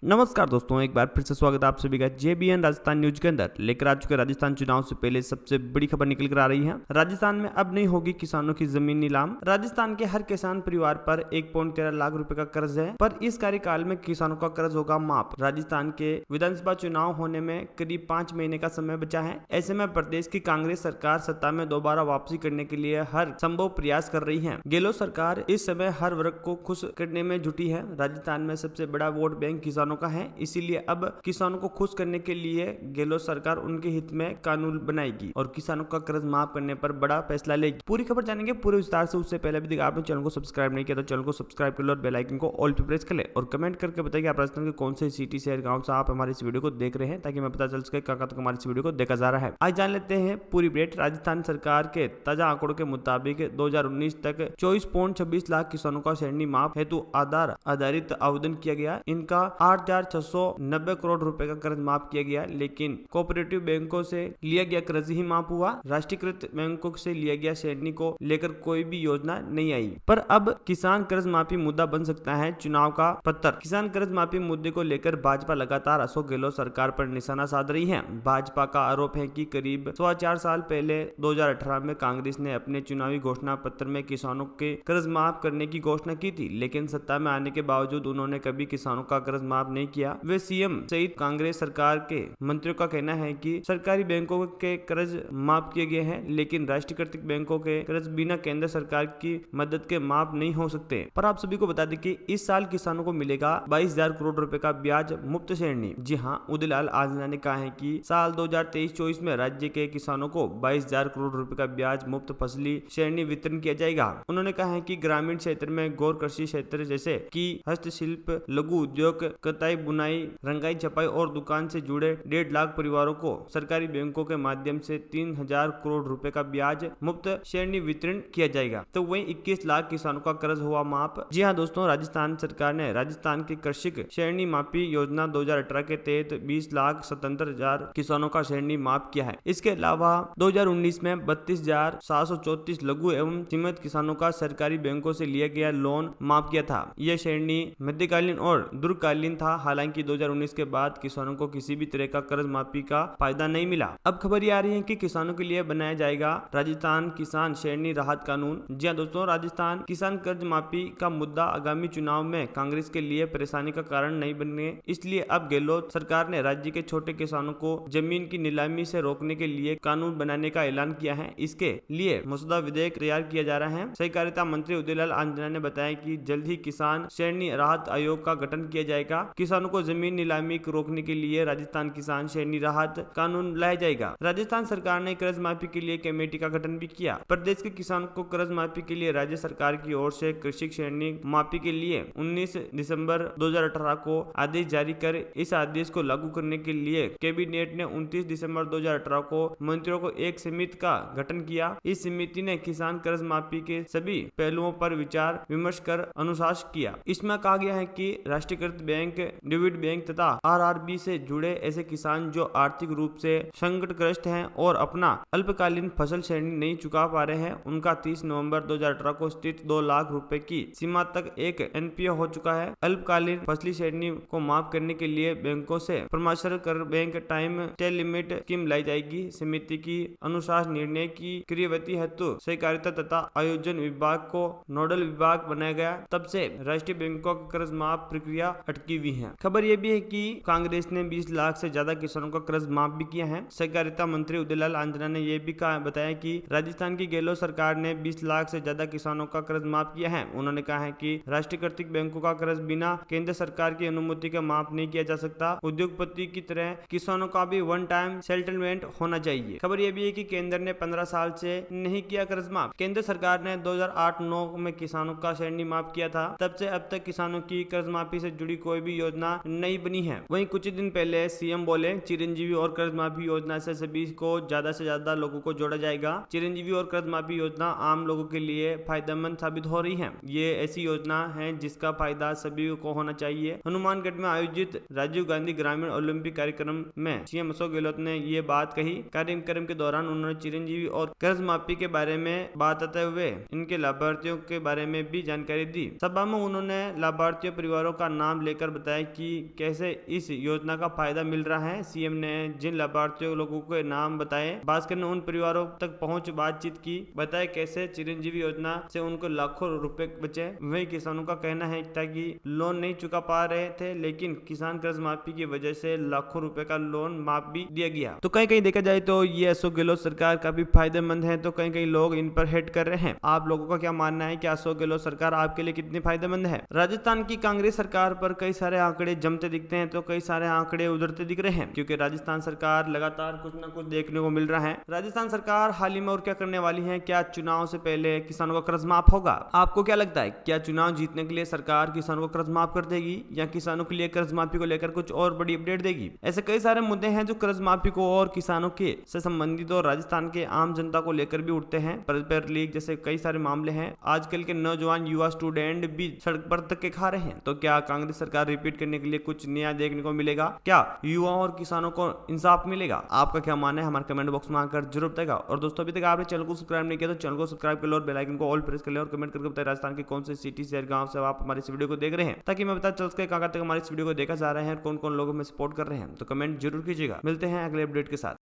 नमस्कार दोस्तों, एक बार फिर से स्वागत है आप सभी का JBN राजस्थान न्यूज के अंदर। लेकर आ चुके राजस्थान चुनाव से पहले सबसे बड़ी खबर निकल कर आ रही है। राजस्थान में अब नहीं होगी किसानों की जमीन नीलाम। राजस्थान के हर किसान परिवार पर 1.13 लाख रुपए का कर्ज है, पर इस कार्यकाल में किसानों का कर्ज होगा माफ। राजस्थान के विधानसभा चुनाव होने में करीब 5 महीने का समय बचा है। ऐसे में प्रदेश की कांग्रेस सरकार सत्ता में दोबारा वापसी करने के लिए हर संभव प्रयास कर रही है। गहलोत सरकार इस समय हर वर्ग को खुश करने में जुटी है। राजस्थान में सबसे बड़ा वोट बैंक किसानों का है, इसीलिए अब किसानों को खुश करने के लिए गहलोत सरकार उनके हित में कानून बनाएगी और किसानों का कर्ज माफ करने पर बड़ा फैसला लेगी। पूरी खबर जानेंगे पूरे विस्तार से। उससे पहले भी आपने चैनल को सब्सक्राइब नहीं किया तो चैनल को सब्सक्राइब कर लो और बेल आइकन को ऑल पे प्रेस कर ले और कमेंट करके बताइए आप राजस्थान के कौन से सिटी शहर गांव से आप हमारे इस वीडियो को देख रहे हैं, ताकि मैं पता चल सके कहां तक हमारे इस वीडियो को देखा जा रहा है। आज जान लेते हैं पूरी अपडेट। राजस्थान सरकार के ताजा आंकड़ों के मुताबिक 2019 तक 24.26 लाख किसानों का श्रेणी माफ हेतु आधार आधारित आवेदन किया गया। इनका 8,690 करोड़ रुपए का कर्ज माफ किया गया, लेकिन कोऑपरेटिव बैंकों से लिया गया कर्ज ही माफ हुआ। राष्ट्रीयकृत बैंकों से लिया गया श्रेणी को लेकर कोई भी योजना नहीं आई। पर अब किसान कर्ज माफी मुद्दा बन सकता है चुनाव का पत्थर। किसान कर्ज माफी मुद्दे को लेकर भाजपा लगातार अशोक गहलोत सरकार पर निशाना साध रही है। भाजपा का आरोप है कि करीब 4 साल पहले 2018 में कांग्रेस ने अपने चुनावी घोषणा पत्र में किसानों के कर्ज माफ करने की घोषणा की थी, लेकिन सत्ता में आने के बावजूद उन्होंने कभी किसानों का कर्ज माफ नहीं किया। वे सीएम सहित कांग्रेस सरकार के मंत्रियों का कहना है कि सरकारी बैंकों के कर्ज माफ किए गए हैं, लेकिन राष्ट्रीयकृत बैंकों के कर्ज बिना केंद्र सरकार की मदद के माफ नहीं हो सकते। पर आप सभी को बता दें कि इस साल किसानों को मिलेगा 22,000 करोड़ रुपए का ब्याज मुक्त श्रेणी। जी हां, उदयलाल आंजना ने कहा है कि साल 2023-24 में राज्य के किसानों को 22,000 करोड़ रुपए का ब्याज मुक्त फसली श्रेणी वितरण किया जाएगा। उन्होंने कहा है कि ग्रामीण क्षेत्र में गौर कृषि क्षेत्र जैसे कि हस्तशिल्प, लघु उद्योग, कताई बुनाई, रंगाई छपाई और दुकान से जुड़े 1.5 लाख परिवारों को सरकारी बैंकों के माध्यम से 3,000 करोड़ रुपए का ब्याज मुक्त श्रेणी वितरण किया जाएगा। तो वहीं 21 लाख किसानों का कर्ज हुआ माफ। जी हां दोस्तों, राजस्थान सरकार ने राजस्थान की कृषक श्रेणी माफी योजना 2018 के तहत 20,77,000 किसानों का श्रेणी माफ किया है। इसके अलावा 2019 में 32,734 लघु एवं सीमित किसानों का सरकारी बैंकों से लिया गया लोन माफ किया था। यह श्रेणी मध्यकालीन और दीर्घकालीन था। हालांकि 2019 के बाद किसानों को किसी भी तरह का कर्ज माफी का फायदा नहीं मिला। अब खबर ये आ रही है कि किसानों के लिए बनाया जाएगा राजस्थान किसान श्रेणी राहत कानून। जी हां दोस्तों, राजस्थान किसान कर्ज माफी का मुद्दा आगामी चुनाव में कांग्रेस के लिए परेशानी का कारण नहीं बनने, इसलिए अब गहलोत सरकार ने राज्य के छोटे किसानों को जमीन की नीलामी से रोकने के लिए कानून बनाने का ऐलान किया है। इसके लिए मसौदा विधेयक तैयार किया जा रहा है। सहकारिता मंत्री उदयलाल आंजना ने बताया कि जल्द ही किसान श्रेणी राहत आयोग का गठन किया जाएगा। किसानों को जमीन नीलामी रोकने के लिए राजस्थान किसान श्रेणी राहत कानून लाया जाएगा। राजस्थान सरकार ने कर्ज माफी के लिए कमेटी का गठन भी किया। प्रदेश के किसानों को कर्ज माफी के लिए राज्य सरकार की ओर से कृषि श्रेणी माफी के लिए 19 दिसंबर 2018 को आदेश जारी कर इस आदेश को लागू करने के लिए कैबिनेट ने 29 दिसंबर 2018 को मंत्रियों को एक समिति का गठन किया। इस समिति ने किसान कर्ज माफी के सभी पहलुओं पर विचार विमर्श कर अनुशासन किया। इसमें कहा गया है कि राष्ट्रीयकृत बैंक, डिविड बैंक तथा आरआरबी से जुड़े ऐसे किसान जो आर्थिक रूप से संकटग्रस्त हैं और अपना अल्पकालीन फसल श्रेणी नहीं चुका पा रहे हैं, उनका 30 नवंबर 2018 को स्थित 2 लाख रुपए की सीमा तक एक एनपीओ हो चुका है। अल्पकालीन फसली श्रेणी को माफ करने के लिए बैंकों से परामर्श कर बैंक टाइम टेल लिमिट स्कीम लाई जाएगी। समिति की अनुसार निर्णय की क्रियावती हेतु सहकारिता तथा आयोजन विभाग को नोडल विभाग बनाया गया। तब से राष्ट्रीय बैंकों का कर्ज माफ प्रक्रिया अटकी हुई है। खबर यह भी है कि कांग्रेस ने 20 लाख से ज्यादा किसानों का कर्ज माफ भी किया है। सहकारिता मंत्री उदयलाल आंजना ने यह भी बताया कि राजस्थान की गहलोत सरकार ने 20 लाख से ज्यादा किसानों का कर्ज माफ किया है। उन्होंने कहा है कि राष्ट्रीयकृत बैंकों का कर्ज बिना केंद्र सरकार की अनुमति के माफ नहीं किया जा सकता। उद्योगपति की तरह किसानों का भी वन टाइम सेटलमेंट होना चाहिए। खबर यह भी है कि केंद्र ने 15 साल से नहीं किया कर्ज माफ। केंद्र सरकार ने 2008-9 में किसानों का श्रेणी माफ किया था। तब से अब तक किसानों की कर्ज माफी से जुड़ी कोई भी योजना नहीं बनी है। वहीं कुछ दिन पहले सीएम बोले चिरंजीवी और कर्ज माफी योजना से सभी को ज्यादा से ज्यादा लोगों को जोड़ा जाएगा। चिरंजीवी और कर्ज माफी योजना आम लोगों के लिए फायदेमंद साबित हो रही है। ये ऐसी योजना है जिसका फायदा सभी को होना चाहिए। हनुमानगढ़ में आयोजित राजीव गांधी ग्रामीण ओलंपिक कार्यक्रम में सीएम अशोक गहलोत ने ये बात कही। कार्यक्रम के दौरान उन्होंने चिरंजीवी और कर्ज माफी के बारे में बात आते हुए इनके लाभार्थियों के बारे में भी जानकारी दी। सभा में उन्होंने लाभार्थियों परिवारों का नाम लेकर बताया बताया कि कैसे इस योजना का फायदा मिल रहा है। सीएम ने जिन लाभार्थियों लोगों के नाम बताए, भास्कर ने उन परिवारों तक पहुंच बातचीत की, बताया कैसे चिरंजीवी योजना से उनको लाखों रुपए बचे। वही किसानों का कहना है कि लोन नहीं चुका पा रहे थे, लेकिन किसान कर्ज माफी की वजह से लाखों रुपए का लोन माफ भी दिया गया। तो कहीं कहीं देखा जाए तो ये अशोक गहलोत सरकार काफी फायदेमंद है, तो कहीं कहीं लोग इन पर हेट कर रहे हैं। आप लोगों का क्या मानना है कि अशोक गहलोत सरकार आपके लिए कितनी फायदेमंद है? राजस्थान की कांग्रेस सरकार पर कई सारे आंकड़े जमते दिखते हैं, तो कई सारे आंकड़े उधरते दिख रहे हैं, क्योंकि राजस्थान सरकार लगातार कुछ न कुछ देखने को मिल रहा है। राजस्थान सरकार हाल ही में और क्या करने वाली है? क्या चुनाव से पहले किसानों का कर्ज माफ होगा? आपको क्या लगता है, क्या चुनाव जीतने के लिए सरकार किसानों को कर्ज माफ कर देगी, या किसानों के लिए कर्ज माफी को लेकर कुछ और बड़ी अपडेट देगी? ऐसे कई सारे मुद्दे हैं जो कर्ज माफी को और किसानों के से संबंधित और राजस्थान के आम जनता को लेकर भी उठते हैं। पेपर लीक जैसे कई सारे मामले हैं। आजकल के नौजवान युवा स्टूडेंट भी सड़क पर धक्के खा रहे हैं। तो क्या कांग्रेस सरकार रिपीट करने के लिए कुछ नया देखने को मिलेगा? क्या युवाओं और किसानों को इंसाफ मिलेगा? आपका क्या मानना है? हमारे कमेंट बॉक्स में आकर जरूर बताएगा। और दोस्तों, अभी तक आपने चैनल को सब्सक्राइब नहीं किया तो चैनल को सब्सक्राइब कर लो और बेल आइकन को ऑल प्रेस कर ले और कमेंट करके बताएं राजस्थान के कौन से सिटी शहर गांव से आप हमारी इस वीडियो को देख रहे हैं, ताकि मैं पता चल सके कहां तक हमारी इस वीडियो को देखा जा रहा है और कौन कौन लोगों में सपोर्ट कर रहे हैं। तो कमेंट जरूर कीजिएगा। मिलते हैं अगले अपडेट के साथ।